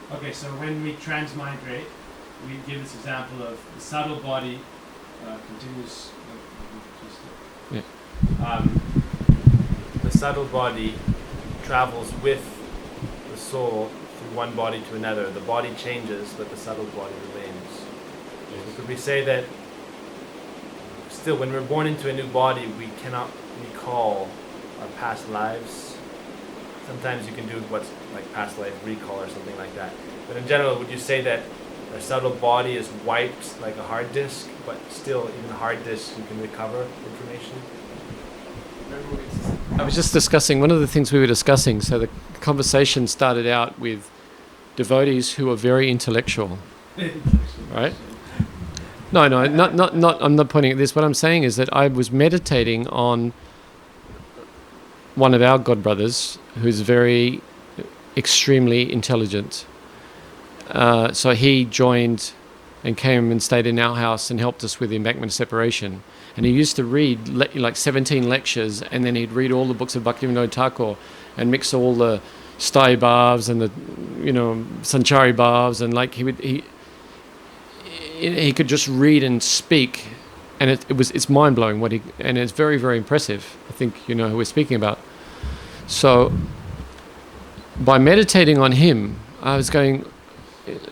Okay, so when we transmigrate, we give this example of the subtle body continues. The subtle body travels with the soul through one body to another. The body changes, but the subtle body remains. So could we say that still, when we're born into a new body, we cannot recall our past lives? Sometimes you can do what's like past life recall or something like that. But in general, would you say that our subtle body is wiped like a hard disk, but still, even a hard disk, you can recover information? I was just discussing, one of the things we were discussing, so the conversation started out with devotees who are very intellectual, right? No, I'm not pointing at this. What I'm saying is that I was meditating on one of our godbrothers who's very extremely intelligent. So he joined and came and stayed in our house and helped us with the embankment of separation. And he used to read like 17 lectures, and then he'd read all the books of Bhaktivinoda Thakur and mix all the Stai Bhavs and the, Sanchari Bhavs, and like he could just read and speak, and it's mind blowing and it's very, very impressive. I think you know who we're speaking about. So by meditating on him, I was going.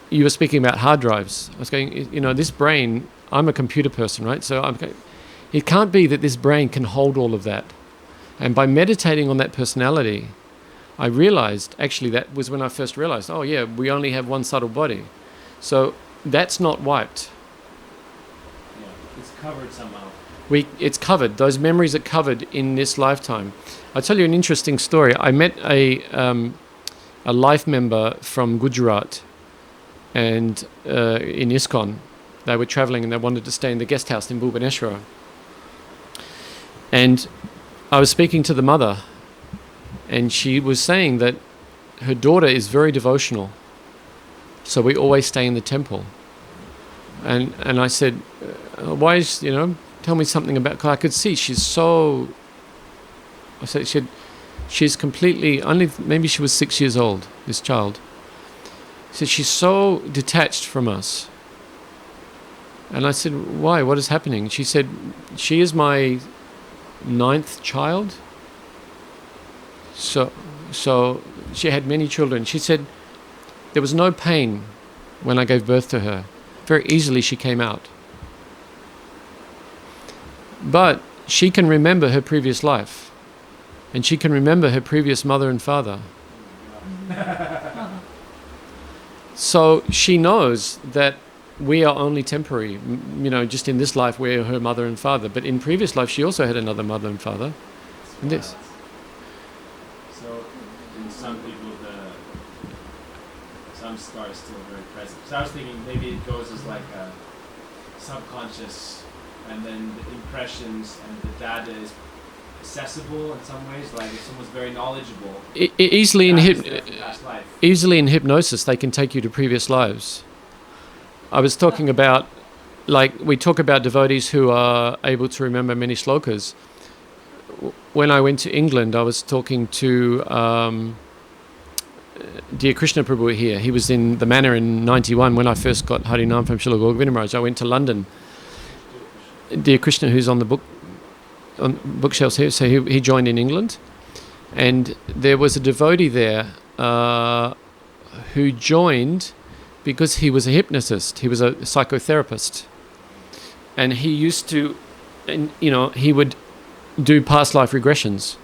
You were speaking about hard drives. I was going. This brain. I'm a computer person, right? So I'm going. It can't be that this brain can hold all of that. And by meditating on that personality, I realized, actually that was when I first realized, oh yeah, we only have one subtle body. So that's not wiped. Yeah, it's covered somehow. It's covered. Those memories are covered in this lifetime. I'll tell you an interesting story. I met a life member from Gujarat and in ISKCON. They were traveling and they wanted to stay in the guest house in Bhubaneswar. And I was speaking to the mother, and she was saying that her daughter is very devotional. So we always stay in the temple. And I said, why is, tell me something about, because I could see I said, she's completely, maybe she was 6 years old, this child. She said, she's so detached from us. And I said, why? What is happening? She said, she is my 9th child. So she had many children. She said, there was no pain when I gave birth to her. Very easily she came out. But she can remember her previous life. And she can remember her previous mother and father. So she knows that we are only temporary, just in this life we're her mother and father. But in previous life she also had another mother and father. And this. So in some people some scar is still very present. So I was thinking maybe it goes as like a subconscious, and then the impressions and the data is accessible in some ways, like if someone's very knowledgeable. Easily in hypnosis they can take you to previous lives. I was talking about, we talk about devotees who are able to remember many slokas. When I went to England, I was talking to dear Krishna Prabhu here. He was in the manor in 91 when I first got Harinam from Srila Govinda Maharaj. I went to London. Dear Krishna, who's on the bookshelves here, so he joined in England. And there was a devotee there who joined because he was a hypnotist. He was a psychotherapist. And he used to, he would do past life regressions.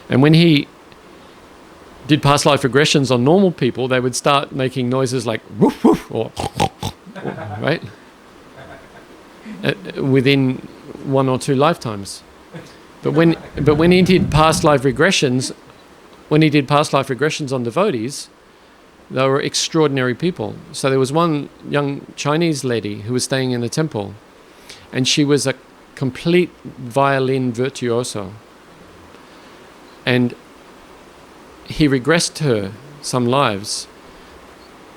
And when he did past life regressions on normal people, they would start making noises like woof woof or right? Within 1 or 2 lifetimes. But when he did past life regressions, on devotees, they were extraordinary people. So there was one young Chinese lady who was staying in the temple, and she was a complete violin virtuoso. And he regressed her some lives,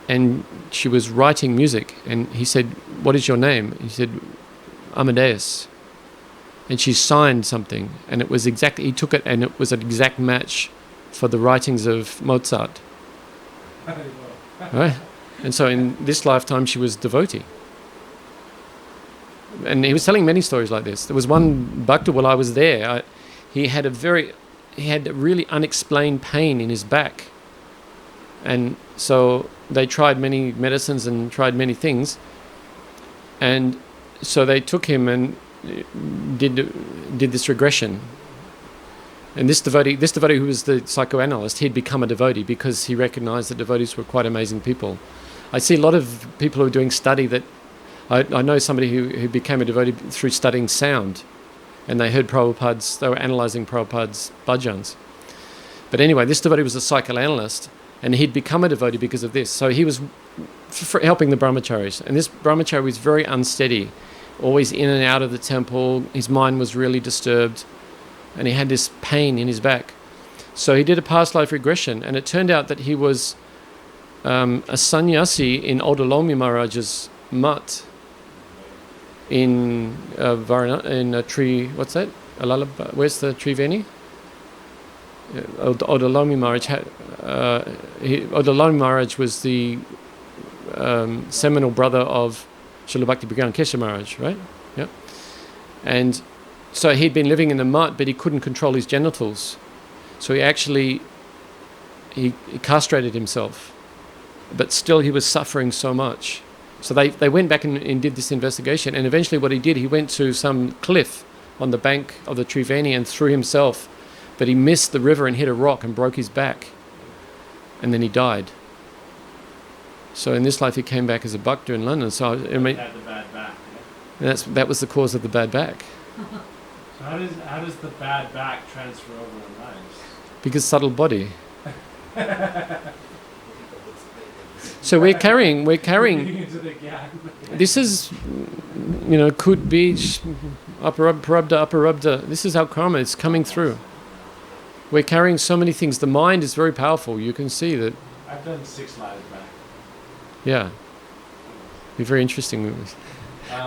and she was writing music. And he said, "What is your name?" He said, "Amadeus." And she signed something, and he took it, and it was an exact match for the writings of Mozart. right? And so in this lifetime, she was devotee. And he was telling many stories like this. There was one bhakta while I was there. He had a really unexplained pain in his back, and so they tried many medicines and tried many things, and so they took him and did this regression. And this devotee who was the psychoanalyst, he'd become a devotee because he recognized that devotees were quite amazing people. I see a lot of people who are doing study that I know somebody who became a devotee through studying sound, and they heard Prabhupada's, they were analysing Prabhupada's bhajans. But anyway, this devotee was a psychoanalyst, and he'd become a devotee because of this. So he was helping the brahmacharis, and this brahmachari was very unsteady, always in and out of the temple. His mind was really disturbed, and he had this pain in his back. So he did a past life regression, and it turned out that he was a sannyasi in Odolomi Maharaj's mutt in in a tree. What's that? Where's the Triveni? Odolomi Maharaj Odolomi Maharaj was the seminal brother of Srila Bhakti Bhagwan Kesha Maharaj, right? Yeah. And so he'd been living in the mutt, but he couldn't control his genitals. So he castrated himself, but still he was suffering so much. So they went back and did this investigation, and eventually what he did, he went to some cliff on the bank of the Triveni and threw himself, but he missed the river and hit a rock and broke his back, and then he died. So in this life he came back as a bhakta in London. So I mean, Had the bad back. that was the cause of the bad back. So how does the bad back transfer over in lives? Because subtle body. So we're carrying. This is, could be upper rubda. This is our karma. It's coming through. We're carrying so many things. The mind is very powerful. You can see that. I've done 6 lives back. Yeah. Be very interesting.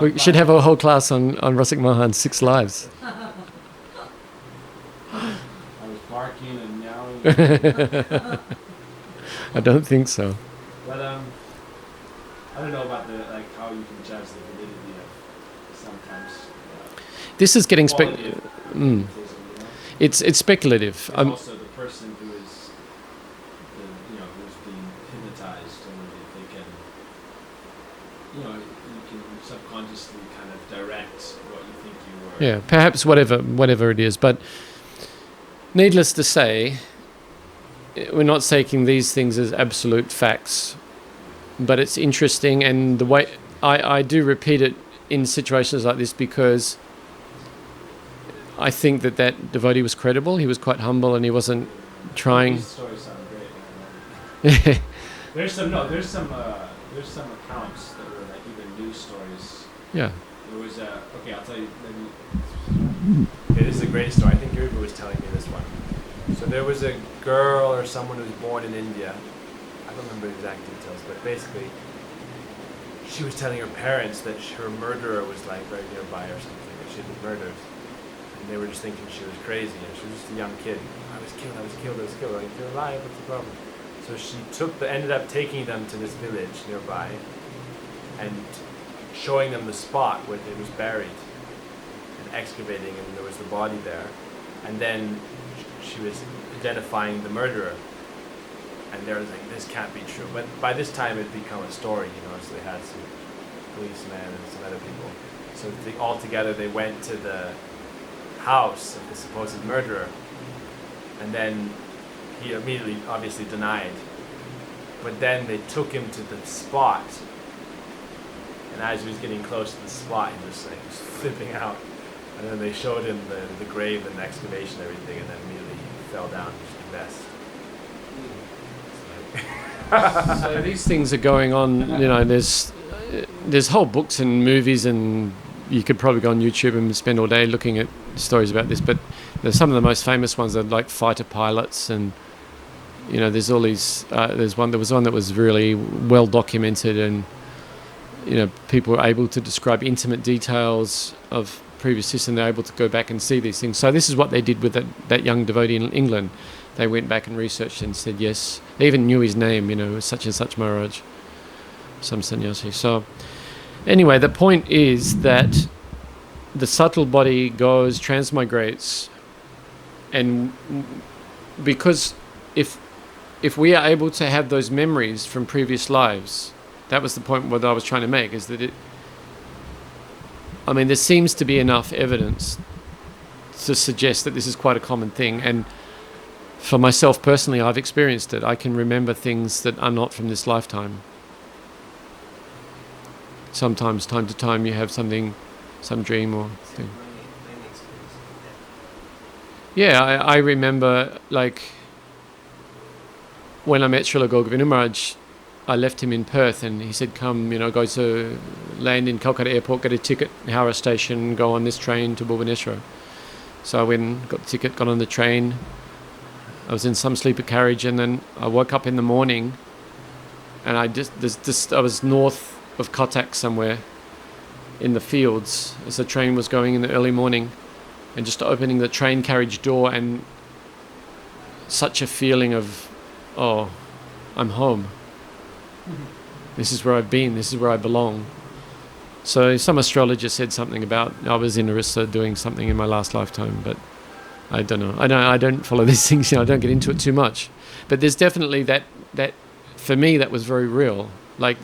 We should have a whole class on Rasik Mahan's 6 lives. I was barking and meowing. I don't think so. But I don't know about how you can judge the validity of sometimes. This is getting Quality of hypnotism, It's speculative. And also the person who is, who's being hypnotized, and they can, you can subconsciously kind of direct what you think you were. Yeah, perhaps whatever it is. But needless to say, we're not taking these things as absolute facts, but it's interesting, and the way I do repeat it in situations like this because I think that devotee was credible. He was quite humble, and he wasn't trying. These stories sound great. There's some accounts that were like even news stories. Yeah. There was okay, I'll tell you. Okay, this is a great story. I think Yuriba was telling me this one. So there was a girl or someone who was born in India. I don't remember the exact details, but basically, she was telling her parents that her murderer was like right nearby or something, that she had been murdered. And they were just thinking she was crazy, and she was just a young kid. I was killed. Like, you're alive, what's the problem? So she ended up taking them to this village nearby and showing them the spot where it was buried and excavating, and there was the body there. And then she was identifying the murderer. And they were like, this can't be true. But by this time it had become a story, so they had some policemen and some other people. So all together they went to the house of the supposed murderer. And then he immediately obviously denied. But then they took him to the spot. And as he was getting close to the spot, he was like flipping out. And then they showed him the grave and the excavation and everything, and then immediately he fell down and just confessed. So these things are going on, there's whole books and movies, and you could probably go on YouTube and spend all day looking at stories about this, but there's some of the most famous ones are like fighter pilots, and there's all these there was one that was really well documented, and people were able to describe intimate details of previous history, and they're able to go back and see these things. So this is what they did with that young devotee in England. they went back and researched and said yes. They even knew his name, you know, it was such and such Maharaj, some sannyasi. So anyway, the point is that the subtle body goes, transmigrates, and because if we are able to have those memories from previous lives, that was the point what I was trying to make, is that there seems to be enough evidence to suggest that this is quite a common thing. And for myself personally, I've experienced it. I can remember things that are not from this lifetime. Sometimes, time to time, you have something, some dream or thing. Yeah, I remember, like, when I met Srila Govinda Maharaj, I left him in Perth and he said, come, go to land in Calcutta airport, get a ticket, Howrah station, go on this train to Bhubaneswar. So I went, got the ticket, got on the train. I was in some sleeper carriage, and then I woke up in the morning and I was north of Kotak somewhere in the fields as the train was going in the early morning, and just opening the train carriage door and such a feeling of, oh, I'm home. This is where I've been. This is where I belong. So some astrologer said something about I was in Orissa doing something in my last lifetime, but I don't know. I don't follow these things. I don't get into it too much. But there's definitely that for me that was very real. Like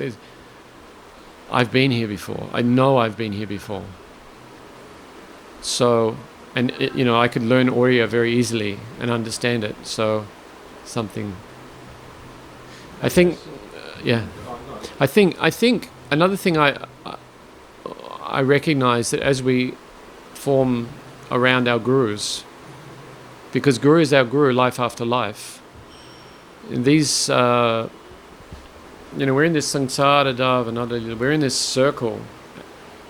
I've been here before. I know I've been here before. So, and I could learn Oriya very easily and understand it. So, something. I think. Yeah, I think another thing I recognize that as we form around our gurus, because guru is our guru life after life. In these, we're in this samsara dhavanada, we're in this circle,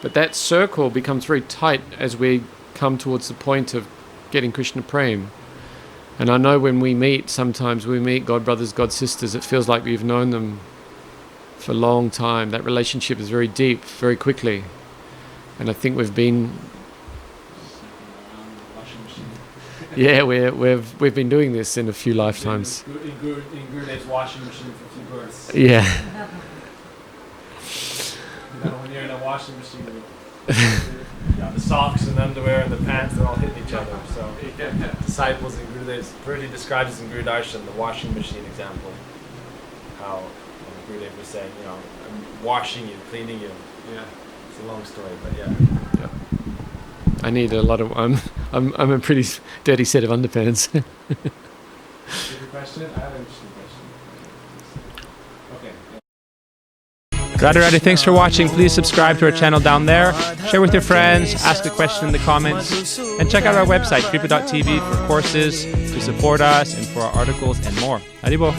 but that circle becomes very tight as we come towards the point of getting Krishna Prem. And I know when we meet, sometimes we meet God brothers, God sisters, it feels like we've known them for a long time. That relationship is very deep, very quickly. And I think we've been... Yeah, we've been doing this in a few lifetimes. In Gurudev's washing machine for a few births. Yeah. When you're in a washing machine, the socks and underwear and the pants, they're all hitting each other. So disciples in Gurudev's, pretty described as in Guru Darshan, the washing machine example. How Gurudev was saying, I'm washing you, cleaning you. Yeah. It's a long story, but yeah. I need a lot of... I'm a pretty dirty set of underpants. Good question. I have an interesting question. Okay. Radharani, thanks for watching. Please subscribe to our channel down there. Share with your friends. Ask a question in the comments. And check out our website, kripa.tv, for courses, to support us, and for our articles and more. Haribo.